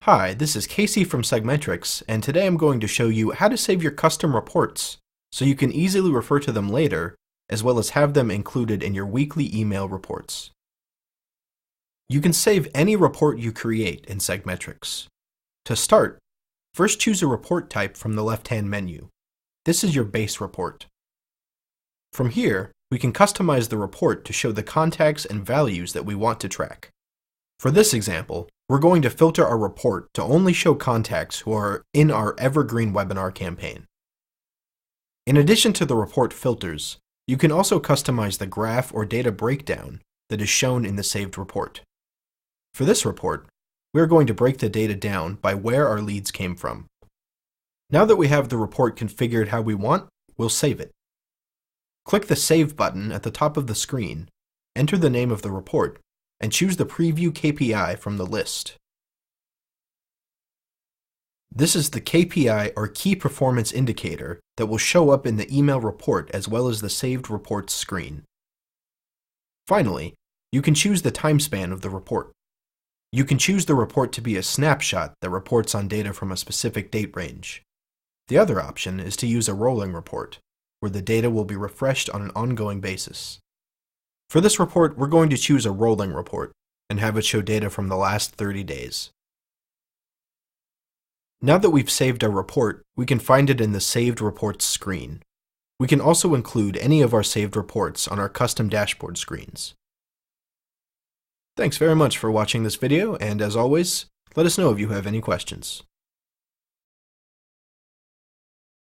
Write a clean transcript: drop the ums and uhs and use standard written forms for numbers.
Hi, this is Casey from Segmetrics, and today I'm going to show you how to save your custom reports so you can easily refer to them later, as well as have them included in your weekly email reports. You can save any report you create in Segmetrics. To start, first choose a report type from the left-hand menu. This is your base report. From here, we can customize the report to show the contacts and values that we want to track. For this example, we're going to filter our report to only show contacts who are in our Evergreen webinar campaign. In addition to the report filters, you can also customize the graph or data breakdown that is shown in the saved report. For this report, we are going to break the data down by where our leads came from. Now that we have the report configured how we want, we'll save it. Click the Save button at the top of the screen, enter the name of the report, and choose the Preview KPI from the list. This is the KPI or Key Performance Indicator that will show up in the email report as well as the saved reports screen. Finally, you can choose the time span of the report. You can choose the report to be a snapshot that reports on data from a specific date range. The other option is to use a rolling report, where the data will be refreshed on an ongoing basis. For this report, we're going to choose a rolling report and have it show data from the last 30 days. Now that we've saved our report, we can find it in the Saved Reports screen. We can also include any of our saved reports on our custom dashboard screens. Thanks very much for watching this video, and as always, let us know if you have any questions.